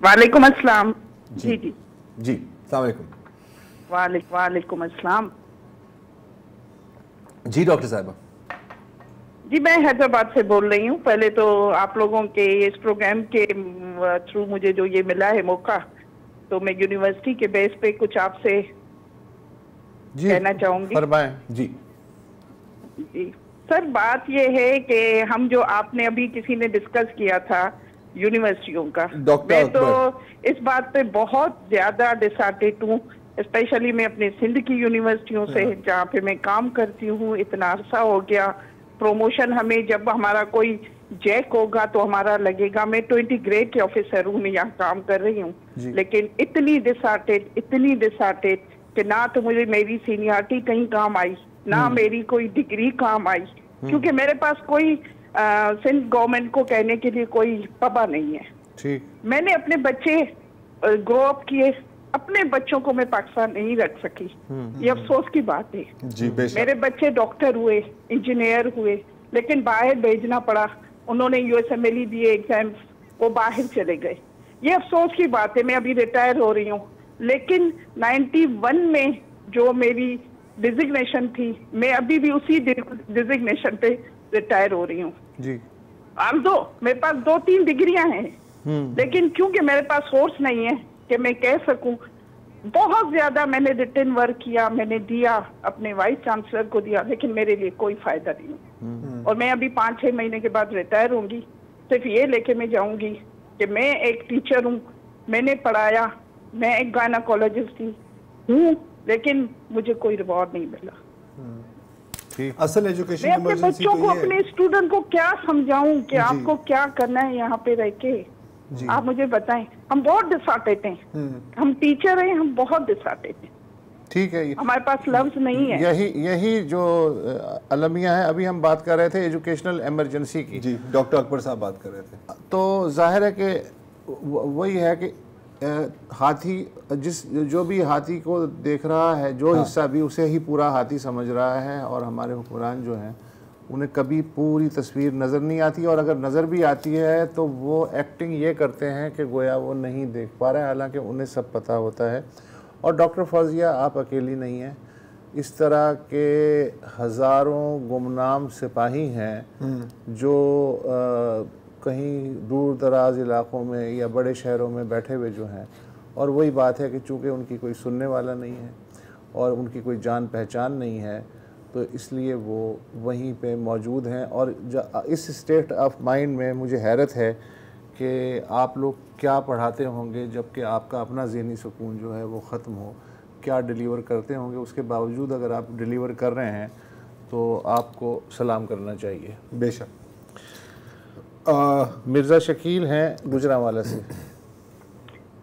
वालेकुम अस्सलाम। जी जी जी, अस्सलाम वालेकुम। वालेकुम अस्सलाम जी। डॉक्टर साहिबा जी, मैं हैदराबाद से बोल रही हूँ। पहले तो आप लोगों के इस प्रोग्राम के थ्रू मुझे जो ये मिला है मौका, तो मैं यूनिवर्सिटी के बेस पे कुछ आपसे कहना चाहूंगी। फरमाएं जी। जी सर, बात ये है कि हम जो आपने अभी किसी ने डिस्कस किया था यूनिवर्सिटियों का, मैं तो इस बात पे बहुत ज्यादा डिसहार्टेड हूँ, स्पेशली मैं अपने सिंध की यूनिवर्सिटियों से जहाँ पे मैं काम करती हूँ। इतना अरसा हो गया, प्रमोशन हमें जब हमारा कोई जैक होगा तो हमारा लगेगा। मैं 20 ग्रेड के ऑफिसर हूँ, मैं यहाँ काम कर रही हूँ, लेकिन इतनी डिसहार्टेड कि ना तो मुझे मेरी सीनियरिटी कहीं काम आई, ना मेरी कोई डिग्री काम आई, क्योंकि मेरे पास कोई सिंध गवर्नमेंट को कहने के लिए कोई पबा नहीं है। ठीक, मैंने अपने बच्चे ग्रो अप किए, अपने बच्चों को मैं पाकिस्तान नहीं रख सकी। ये अफसोस की बात है जी। मेरे बच्चे डॉक्टर हुए, इंजीनियर हुए, लेकिन बाहर भेजना पड़ा। उन्होंने यूएसएमएलई दिए एग्जाम्स, वो बाहर चले गए। ये अफसोस की बात है। मैं अभी रिटायर हो रही हूँ, लेकिन 91 में जो मेरी डिजिग्नेशन थी, मैं अभी भी उसी डिजिग्नेशन पे रिटायर हो रही हूँ जी। मेरे पास 2-3 डिग्रियां हैं, लेकिन क्योंकि मेरे पास सोर्स नहीं है कि मैं कह सकूं, बहुत ज्यादा मैंने रिटन वर्क किया, मैंने दिया, अपने वाइस चांसलर को दिया, लेकिन मेरे लिए कोई फायदा नहीं। और मैं अभी 5-6 महीने के बाद रिटायर होंगी, सिर्फ ये लेके मैं जाऊंगी कि मैं एक टीचर हूँ, मैंने पढ़ाया, मैं एक गायनेकोलॉजिस्ट हूँ, लेकिन मुझे कोई रिवॉर्ड नहीं मिला। असल एजुकेशन मैं अपने बच्चों को, अपने स्टूडेंट को क्या समझाऊं कि आपको क्या करना है यहाँ पे रह के, आप मुझे बताएं। हम बहुत डिसऑर्टेड हैं, हम टीचर हैं, हम बहुत डिसऑर्टेड हैं। ठीक है, हमारे पास लफ्ज नहीं है। यही जो अलमिया है, अभी हम बात कर रहे थे एजुकेशनल इमरजेंसी की। जी, डॉक्टर अकबर साहब बात कर रहे थे। तो जाहिर है कि वही है कि हाथी जो भी हाथी को देख रहा है, जो हिस्सा भी, उसे ही पूरा हाथी समझ रहा है। और हमारे हुक्मरान जो हैं उन्हें कभी पूरी तस्वीर नज़र नहीं आती, और अगर नज़र भी आती है तो वो एक्टिंग ये करते हैं कि गोया वो नहीं देख पा रहे हैं, हालांकि उन्हें सब पता होता है। और डॉक्टर फौजिया, आप अकेली नहीं हैं, इस तरह के हज़ारों गुमनाम सिपाही हैं जो कहीं दूर दराज इलाक़ों में या बड़े शहरों में बैठे हुए जो हैं, और वही बात है कि चूँकि उनकी कोई सुनने वाला नहीं है और उनकी कोई जान पहचान नहीं है, तो इसलिए वो वहीं पे मौजूद हैं। और इस स्टेट ऑफ माइंड में मुझे हैरत है कि आप लोग क्या पढ़ाते होंगे जबकि आपका अपना ज़हनी सुकून जो है वो ख़त्म हो, क्या डिलीवर करते होंगे। उसके बावजूद अगर आप डिलीवर कर रहे हैं तो आपको सलाम करना चाहिए। बेशक। मिर्ज़ा शकील हैं गुजरांवाला से।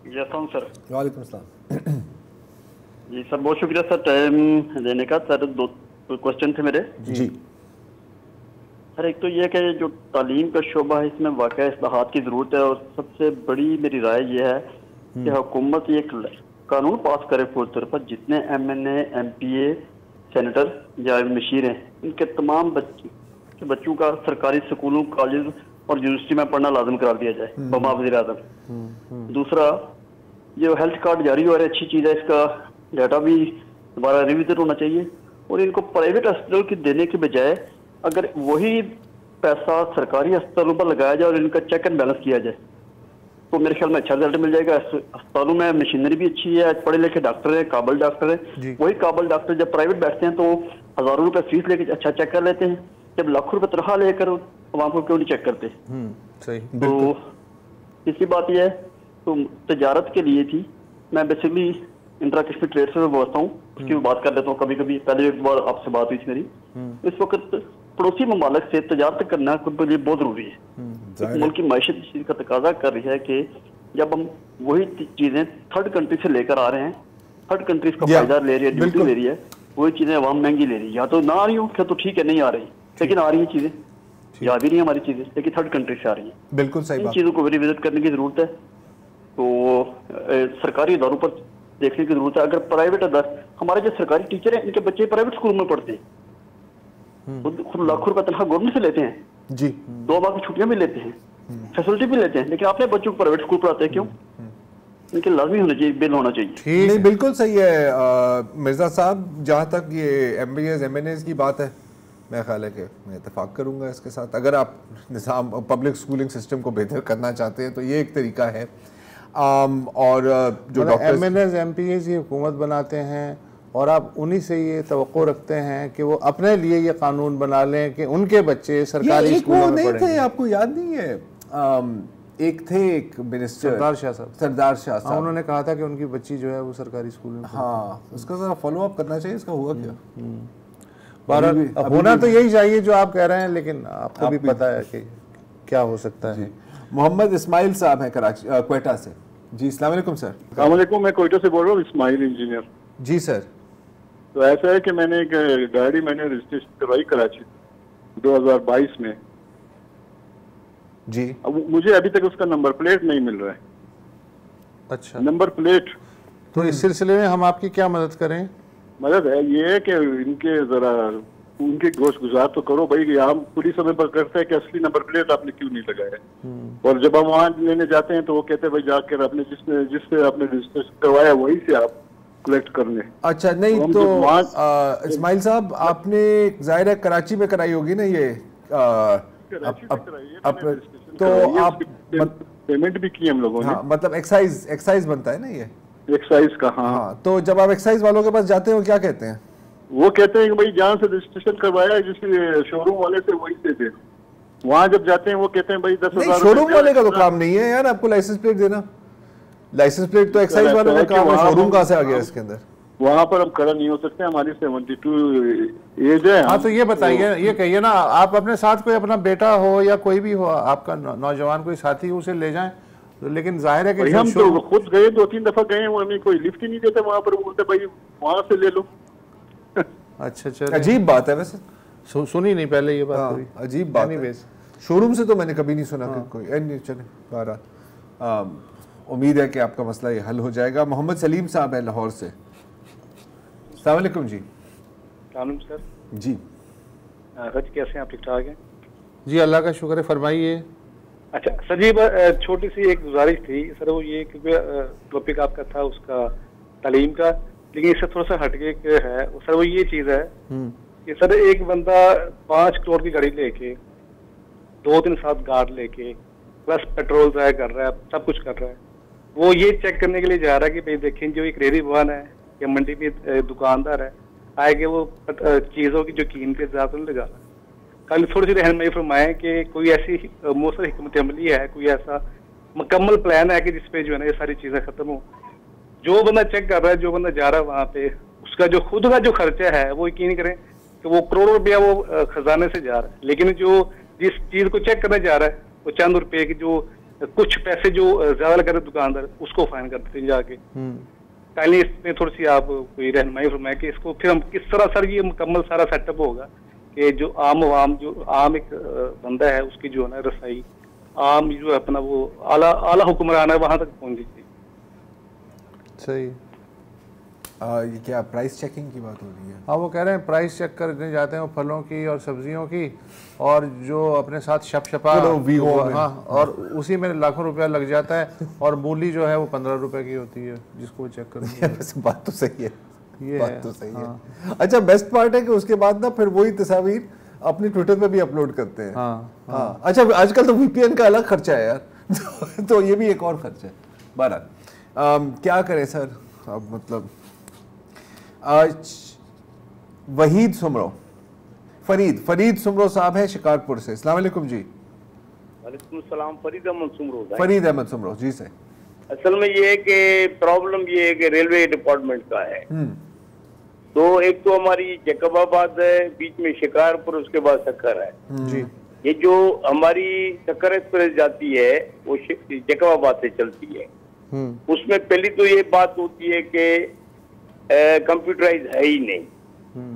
Yes sir. वालेकुम सलाम। जी सर, बहुत शुक्रिया सर टाइम देने का। सर 2 क्वेश्चन थे मेरे। जी सर, एक तो ये कि जो तालीम का शोबा है, इसमें वाकई इस्लाहात की ज़रूरत है, और सबसे बड़ी मेरी राय ये है कि हुकूमत एक कानून पास करे फौज तौर पर, जितने MNA, MPA, सेनेटर या मशीर हैं, इनके तमाम बच्चों का सरकारी स्कूलों, कॉलेज और यूनिवर्सिटी में पढ़ना लाजम करार दिया जाए बमा वज़ीर आज़म। दूसरा, ये हेल्थ कार्ड जारी हो रहा है, अच्छी चीज़ है, इसका डाटा भी दोबारा रिविजन होना चाहिए। और इनको प्राइवेट अस्पताल की देने के बजाय अगर वही पैसा सरकारी अस्पतालों पर लगाया जाए और इनका चेक एंड बैलेंस किया जाए, तो मेरे ख्याल में अच्छा रिजल्ट मिल जाएगा। अस्पतालों में मशीनरी भी अच्छी है, पढ़े लिखे डॉक्टर हैं, काबिल डॉक्टर हैं। वही काबिल डॉक्टर जब प्राइवेट बैठते हैं तो हज़ारों रुपए फीस लेके अच्छा चेक कर लेते हैं, जब लाखों रुपए तनख्वाह लेकर आवाम को क्यों नहीं चेक करते। सही। तो तीसरी बात यह है, तो तजारत के लिए थी, मैं बेसिकली इंट्रा कश्मीर ट्रेड से बचता हूँ, उसकी बात कर लेता हूँ कभी कभी। पहले एक बार आपसे बात हुई थी मेरी। इस वक्त पड़ोसी ममालिक से तजारत करना के लिए बहुत जरूरी है। मुल्क की मैशत इस चीज का तकाजा कर रही है कि जब हम वही चीजें थर्ड कंट्री से लेकर आ रहे हैं, थर्ड कंट्रीज का फायदा ले रही है, ड्यूटी ले रही है, वही चीजें अवाम महंगी ले रही है। या तो ना आ रही हो क्या तो ठीक है, नहीं आ रही, लेकिन आ रही है चीजें, या भी नहीं हमारी चीजें, लेकिन थर्ड कंट्री से आ रही है। बिल्कुल सही इन चीजों को रिविजिट करने की जरूरत है। तो सरकारी इदारों पर देखने की जरूरत है। अगर प्राइवेट अदारे, हमारे जो सरकारी टीचर हैं, इनके बच्चे प्राइवेट स्कूल में पढ़ते हैं, खुद लाखों रुपए तनख्वाह गवर्नमेंट से लेते हैं जी, 2 माह की छुट्टियां भी लेते हैं, फैसिलिटी भी लेते हैं, लेकिन आपने बच्चों को प्राइवेट स्कूल पढ़ाते हैं क्यों? इनके लाजमी होना चाहिए, बिल होना चाहिए। नहीं, बिल्कुल सही है मिर्जा साहब। जहाँ तक ये MBAs MNAs की बात है, मैं ख्याल है कि मैं इत्तेफाक करूँगा इसके साथ। अगर आप निज़ाम पब्लिक स्कूलिंग सिस्टम को बेहतर करना चाहते हैं तो ये एक तरीका है। और जो डॉक्टर्स MNAs MPAs ये हुकूमत बनाते हैं और आप उन्हीं से ये तवक्को रखते हैं कि वो अपने लिए ये कानून बना लें कि उनके बच्चे सरकारी स्कूलों में पढ़ेंगे। आपको याद नहीं है, एक मिनिस्टर सरदार शाह साहब, उन्होंने कहा था कि उनकी बच्ची जो है वो सरकारी स्कूल में। हाँ, उसका जरा फॉलो अप करना चाहिए, इसका हुआ क्या? होना तो यही चाहिए जो आप कह रहे हैं, लेकिन आपको भी पता है कि क्या हो सकता है। मोहम्मद इस्माइल साहब हैं कराची क्वेटा से। जी अस्सलाम वालेकुम सर। अस्सलाम वालेकुम, मैं क्वेटा से बोल रहा हूँ, इस्माइल इंजीनियर। जी सर। तो ऐसा है कि मैंने एक गाड़ी रजिस्ट्रेशन करवाई कराची 2022 में जी। अब मुझे अभी तक उसका नंबर प्लेट नहीं मिल रहा है। अच्छा, नंबर प्लेट। तो इस सिलसिले में हम आपकी क्या मदद करें? मदद है ये है कि इनके जरा उनके गोश गुजार तो करो भाई कि हम पुलिस हमें पकड़ते हैं कि असली नंबर प्लेट आपने क्यों नहीं लगाया। और जब हम वहाँ लेने जाते हैं तो वो कहते हैं भाई जाकर आपने जिससे आपने रजिस्ट्रेशन करवाया वही से आप कलेक्ट करने। अच्छा नहीं तो इस्माइल साहब आपने जाहिर है कराची में कराई होगी ना ये तो आप पेमेंट भी की हम लोगों ने। हाँ, मतलब एक्साइज बनता है ना ये एक्साइज का। हाँ तो जब आप एक्साइज वालों के पास जाते हो क्या कहते हैं? वो कहते हैं कि भाई जहाँ से रजिस्ट्रेशन करवाया जिस शोरूम वाले से वही से दे। वहाँ जब जाते हैं वो कहते हैं भाई 10,000। शोरूम वाले का तो काम नहीं है यार आपको लाइसेंस प्लेट देना। लाइसेंस प्लेट तो एक्साइज वालों का काम है, शोरूम कहाँ से आ गया इसके अंदर? वहाँ पर हम खड़ा नहीं हो सकते, हमारी 72 एज है। हाँ तो ये बताइए, ये कहिए ना, आप अपने साथ कोई अपना बेटा हो या कोई भी हो, आपका नौजवान कोई साथी उसे ले जाएं। तो लेकिन जाहिर है कि हम तो खुद गए 2-3 दफा गए, वो हमें कोई लिफ्ट ही नहीं देता वहाँ पर, बोलते भाई वहाँ से ले लो। अच्छा चलो, अजीब बात है वैसे, सुनी नहीं पहले ये बात कभी। अजीब बात है, शोरूम से तो मैंने कभी नहीं सुना कि कोई। चले बहरहाल उम्मीद है कि आपका मसला ये हल हो जाएगा। मोहम्मद सलीम साहब है लाहौर से। अस्सलाम वालेकुम जी। सर जी सच कैसे हैं आप? ठीक ठाक हैं जी, अल्लाह का शुक्र है, फरमाइए। अच्छा सर जी, छोटी सी एक गुजारिश थी सर, वो ये टॉपिक आपका था उसका तालीम का, लेकिन इससे थोड़ा सा हटके है सर। वो ये चीज़ है कि सर एक बंदा 5 करोड़ की गाड़ी लेके 2-3 साथ गार्ड लेके प्लस पेट्रोल ज़ाया कर रहा है, सब कुछ कर रहा है, वो ये चेक करने के लिए जा रहा है कि भाई देखें जो एक रेहड़ी वाहन है या मंडी में दुकानदार है आएगा वो चीज़ों की जो कीमतें ज़्यादा नहीं लगा रहा। कल थोड़ी सी रहनमाई फरमाएं कि कोई ऐसी मौसर हिकमत अमली है, कोई ऐसा मुकम्मल प्लान है कि जिसपे जो है ना ये सारी चीज़ें खत्म हो। जो बंदा चेक कर रहा है, जो बंदा जा रहा है वहाँ पे, उसका जो खुद का जो खर्चा है वो यकीन करें कि वो करोड़ों रुपया वो खजाने से जा रहा है, लेकिन जो जिस चीज़ को चेक करने जा रहा है वो चंद रुपए की जो कुछ पैसे जो ज्यादा लगा रहे दुकानदार उसको फाइन कर देते हैं जाके। पहले इसमें थोड़ी सी आप कोई रहनुमाई फरमाएं कि इसको फिर हम किस तरह सर ये मुकम्मल सारा सेटअप होगा कि जो जो आम एक बंदा है उसकी जो है ना रसाई आम जो है अपना वो आला हुक्मरान है वहां तक पहुंच जाए। सही। ये क्या प्राइस चेकिंग की बात हो रही है? हाँ वो कह रहे हैं प्राइस चेक करने जाते हैं वो फलों की और सब्जियों की, और जो अपने साथ शपशपा हाँ, और उसी में लाखों रुपया लग जाता है, और मूली जो है वो 15 रुपए की होती है जिसको वो चेक करेंगे। बात तो सही है, ये बात तो सही है। अच्छा बेस्ट पार्ट है कि उसके बाद ना फिर वही तस्वीर अपने ट्विटर पे भी अपलोड करते हैं। हाँ। अच्छा आजकल तो VPN का अलग खर्चा है यार तो ये भी एक और खर्चा है। बहरहाल क्या करें सर, अब मतलब आज वहीद सुमरो फरीद सुमरो साहब है शिकारपुर से। अस्सलाम वालेकुम जी। वालेकुम सलाम। फरीद अहमद सुमरो जी से। असल में ये है कि प्रॉब्लम ये है कि रेलवे डिपार्टमेंट का है। तो एक तो हमारी जैकबाबाद है, बीच में शिकारपुर, उसके बाद सक्कर है जी। ये जो हमारी सक्कर एक्सप्रेस जाती है वो जैकबाबाद से चलती है। उसमें पहली तो ये बात होती है कि कंप्यूटराइज है ही नहीं,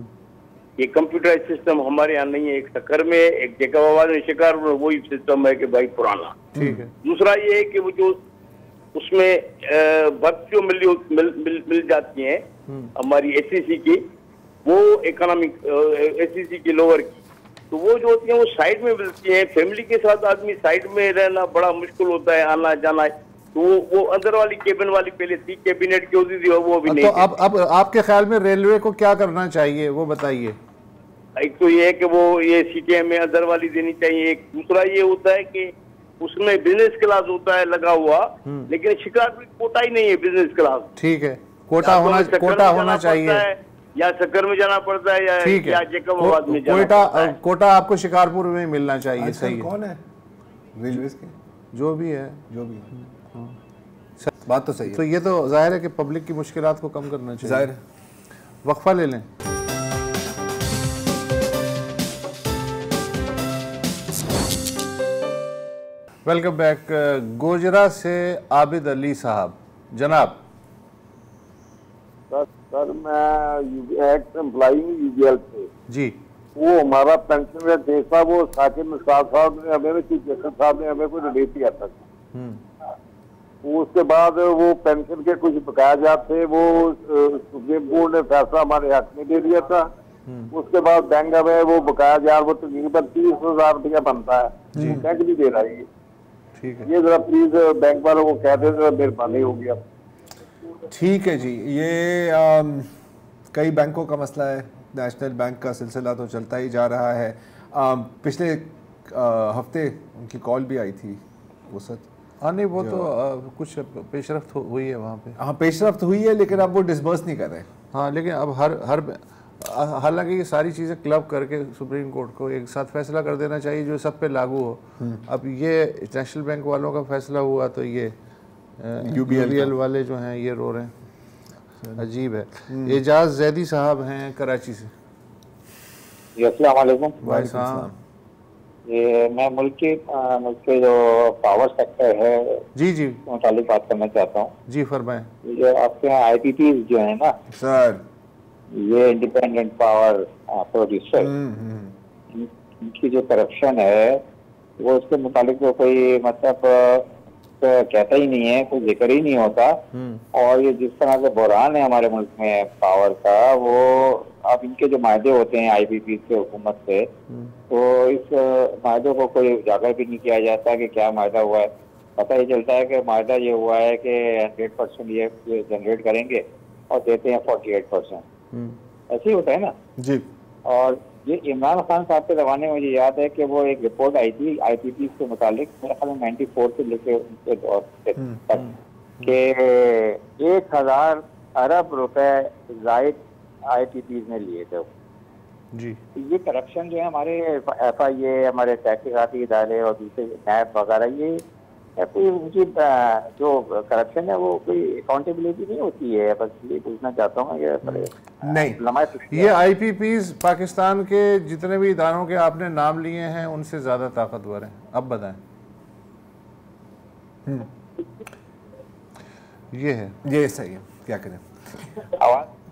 ये कंप्यूटराइज सिस्टम हमारे यहाँ नहीं है। एक सक्कर में, एक जैकबाबाद में, शिकारपुर में वही सिस्टम है कि भाई पुराना। ठीक है। दूसरा ये है कि वो जो उसमें बर्फ जो मिल जाती है हमारी SEC की, वो इकोनॉमिक SEC की लोअर की, तो वो जो होती है वो साइड में मिलती है। फैमिली के साथ आदमी साइड में रहना बड़ा मुश्किल होता है, आना जाना। तो वो अंदर वाली केबिन वाली पहले थी, कैबिनेट की होती थी, वो भी नहीं। तो अब आपके ख्याल में रेलवे को क्या करना चाहिए वो बताइए। एक तो ये है कि वो ये CTM में अंदर वाली देनी चाहिए। एक दूसरा ये होता है कि उसमें बिजनेस क्लास होता है लगा हुआ, लेकिन शिकारपुर कोटा ही नहीं है बिजनेस क्लास। ठीक है, कोटा होना चाहिए, या सक्कर में जाना पड़ता है या जैकबाबाद में जाना पड़ता है। कोटा आपको शिकारपुर में मिलना चाहिए। सही है। कौन है रेलवे के? जो भी है बात तो सही है। तो ये तो जाहिर है कि पब्लिक की मुश्किलात को कम करना चाहिए। जाहिर है। वक्फा ले लें। Welcome back. गोजरा से आबिद अली साहब। जनाब। सर मैं एक्स एम्प्लॉई हूँ UGL से जी। वो हमारा पेंशन का केस था, वो साकिब निसार साहब ने हमें, चीफ जस्टिस साहब ने हमें कुछ रिलीफ दिया था। उसके बाद वो पेंशन के कुछ बकाया थे, वो सुप्रीम कोर्ट ने फैसला हमारे हक में दे दिया था। उसके बाद बैंक में वो बकाया वो तकरीबन 30,000 रुपया बनता है, बैंक भी दे रहा है। ठीक है। ये जरा प्लीज बैंक वालों को कह दे, जरा मेहरबानी होगी। ठीक है जी, ये कई बैंकों का मसला है, नेशनल बैंक का सिलसिला तो चलता ही जा रहा है। पिछले हफ्ते उनकी कॉल भी आई थी वो सच। हाँ नहीं वो तो कुछ पेशरफ्त हुई है वहाँ पे। हाँ पेशरफ्त हुई है, लेकिन अब वो डिसबर्स नहीं कर रहे। हाँ लेकिन अब हर हालांकि ये सारी चीज़ें क्लब करके सुप्रीम कोर्ट को एक साथ फैसला कर देना चाहिए जो सब पे लागू हो। अब ये नेशनल बैंक वालों का फैसला हुआ तो ये यूबीएल वाले जो हैं ये रो रहे हैं, अजीब है। एजाज जैदी साहब हैं कराची से। अस्सलाम वालेकुम। भाई साहब ये मैं मुल्क के जो पावर सेक्टर है जी मुतालिक बात करना चाहता हूँ। जी फरमाएं। जो आपके यहाँ IPPs जो है ना सर, ये इंडिपेंडेंट पावर प्रोड्यूसर, इनकी जो करप्शन है वो उसके मुतालिक तो कोई मतलब कहता ही नहीं है, कोई जिक्र ही नहीं होता। और ये जिस तरह से बहरान है हमारे मुल्क में पावर का, वो अब इनके जो मायदे होते हैं IPP से हुकूमत से, तो इस मायदों को कोई उजागर भी नहीं किया जाता कि क्या मायदा हुआ है। पता ही चलता है कि मायदा ये हुआ है कि 100% ये जनरेट करेंगे और देते हैं 48%। ऐसे ही होता है ना जी। और ये इमरान खान साहब के ज़माने में मुझे याद है कि वो एक रिपोर्ट आई थी IPP के मुतालिक, मेरे ख्याल में 94 से लेकर उनके दौर तक के 1000 अरब रुपए जायद IPPs ने लिए थे जी। ये करप्शन जो है हमारे FIA, हमारे तहकीकाती इदारे और दूसरे NAB वगैरह, ये कोई उनकी जो करप्शन है वो कोई अकाउंटेबिलिटी नहीं होती है। बस ये पूछना चाहता हूँ नहीं, ये IPPs पाकिस्तान के जितने भी इदारों के आपने नाम लिए हैं उनसे ज़्यादा ताकतवर हैं। अब बताएं। ये है, ये सही है, क्या करें।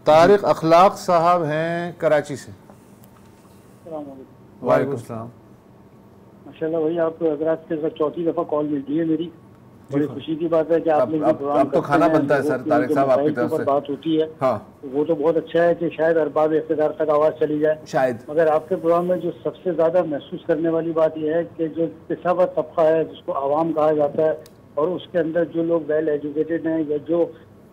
तारिक अखलाक साहब हैं कराची से। वालेकुम सलाम। माशाल्लाह भाई, आप हज़रात के साथ चौथी दफा कॉल मिलती है मेरी, बड़ी खुशी की बात है कि आपने अब तो खाना बनता है सर तारिक साहब आपकी तरफ से बात होती है। हाँ वो तो बहुत अच्छा है कि शायद अरबाब इख्तिदार तक आवाज़ चली जाए शायद। मगर आपके प्रोग्राम में जो सबसे ज़्यादा महसूस करने वाली बात यह है कि जो पेशावर तबका है जिसको आवाम कहा जाता है, और उसके अंदर जो लोग वेल एजुकेटेड हैं या जो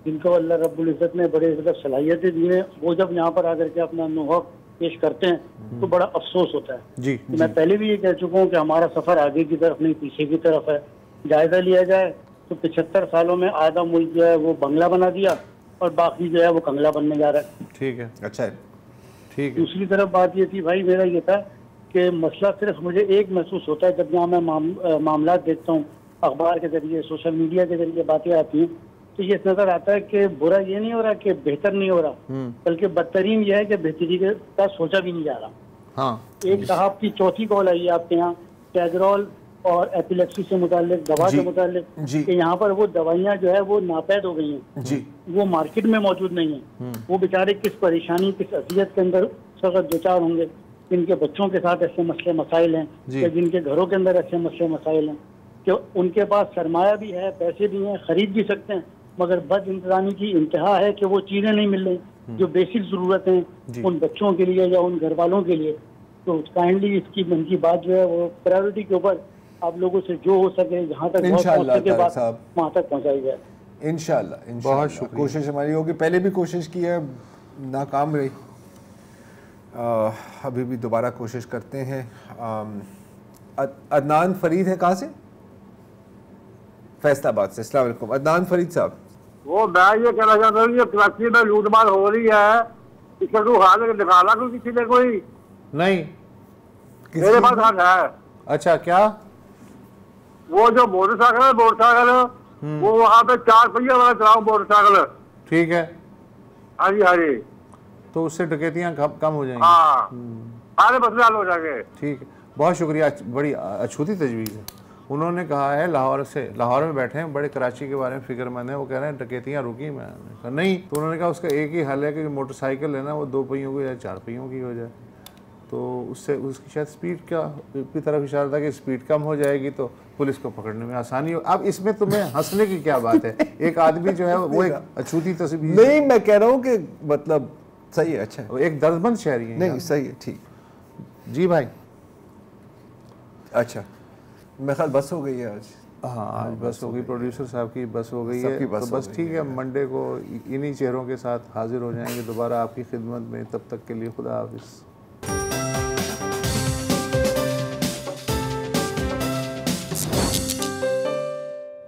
जिनको अल्लाह रब्बुल इज़्ज़त ने बड़े सलाहियतें दी हैं, वो जब यहाँ पर आकर के अपना अनुभव पेश करते हैं तो बड़ा अफसोस होता है। जी, मैं पहले भी ये कह चुका हूँ कि हमारा सफर आगे की तरफ नहीं पीछे की तरफ है। जायजा लिया जाए तो 75 सालों में आधा मुल्क जो है वो बंगला बना दिया और बाकी जो है वो कंगला बनने जा रहा है। ठीक है, अच्छा है, ठीक है। दूसरी तरफ बात ये थी भाई, मेरा ये था कि मसला सिर्फ मुझे एक महसूस होता है जब यहाँ मैं मामला देखता हूँ, अखबार के जरिए, सोशल मीडिया के जरिए बातें आती हैं, तो ये नजर आता है कि बुरा ये नहीं हो रहा कि बेहतर नहीं हो रहा, बल्कि बदतरीन ये है कि बेहतरी का सोचा भी नहीं जा रहा। हाँ। एक साहब की चौथी कॉल आई है आपके यहाँ कैजरॉल और एपिलेप्सी से मुतालिक, दवा से मुतालिक, कि यहाँ पर वो दवाइयाँ जो है वो नापैद हो गई हैं जी, वो मार्केट में मौजूद नहीं है। वो बेचारे किस परेशानी, किस अजियत के अंदर सख्त दो चार होंगे, जिनके बच्चों के साथ ऐसे मसले मसाइल हैं या जिनके घरों के अंदर ऐसे मसले मसाइल हैं कि उनके पास सरमाया भी है, पैसे भी हैं, खरीद भी सकते हैं, मगर बद इंतजामी की इंतहा है कि वो चीज़ें नहीं मिल रही जो बेसिक ज़रूरत हैं उन बच्चों के लिए या उन घर वालों के लिए। तो काइंडली इसकी मन की बात जो है वो प्रायोरिटी के ऊपर आप लोगों से जो हो सके, जहाँ तक वहाँ तक पहुँचाई जाए इंशाल्लाह। बहुत शुक्रिया। कोशिश हमारी होगी, पहले भी कोशिश की है, नाकाम रही, अभी भी दोबारा कोशिश करते हैं। अदनान फरीद है, कहाँ से? फैसलाबाद से। अस्सलाम वालेकुम अदनान फरीद साहब। वो मैं ये कहना चाहता हूँ ये कराची में लूटमार हो रही है, इसका कोई हाल निकाला कोई किसी ने? कोई नहीं, मेरे पास हाल है। अच्छा, क्या? वो जो मोटरसाइकिल वो वहाँ पे 4 पहिया वाला चलाओ मोटरसाइकिल। ठीक है, हाँ जी हाँ जी, तो उससे डकैतियाँ कम हो जाएंगी। हाँ, सारे मसले हल हो जाएंगे। ठीक है, बहुत शुक्रिया, बड़ी अछूती तजवीज़ है। उन्होंने कहा है लाहौर में बैठे हैं, बड़े कराची के बारे में फिक्रमंद है, वो कह रहे हैं डकैतियाँ रुकी। मैंने कहा नहीं, तो उन्होंने कहा उसका एक ही हल है कि मोटरसाइकिल है ना वो 2 पहियों की या 4 पहियों की हो जाए, तो उससे उसकी शायद स्पीड की तरफ इशारा था कि स्पीड कम हो जाएगी तो पुलिस को पकड़ने में आसानी हो। अब इसमें तुम्हें हंसने की क्या बात है? एक आदमी जो है वो एक अछूती तस्वीर नहीं, मैं कह रहा हूँ कि मतलब सही है, अच्छा है, एक दर्दमंद शहरी है। नहीं सही है, ठीक जी भाई। अच्छा, मेरे ख्याल बस हो गई है आज। हाँ आज बस हो गई, प्रोड्यूसर साहब की बस हो गई है, तो बस ठीक है, मंडे को इन्हीं चेहरों के साथ हाजिर हो जाएंगे दोबारा आपकी खिदमत में। तब तक के लिए खुदा हाफिज़।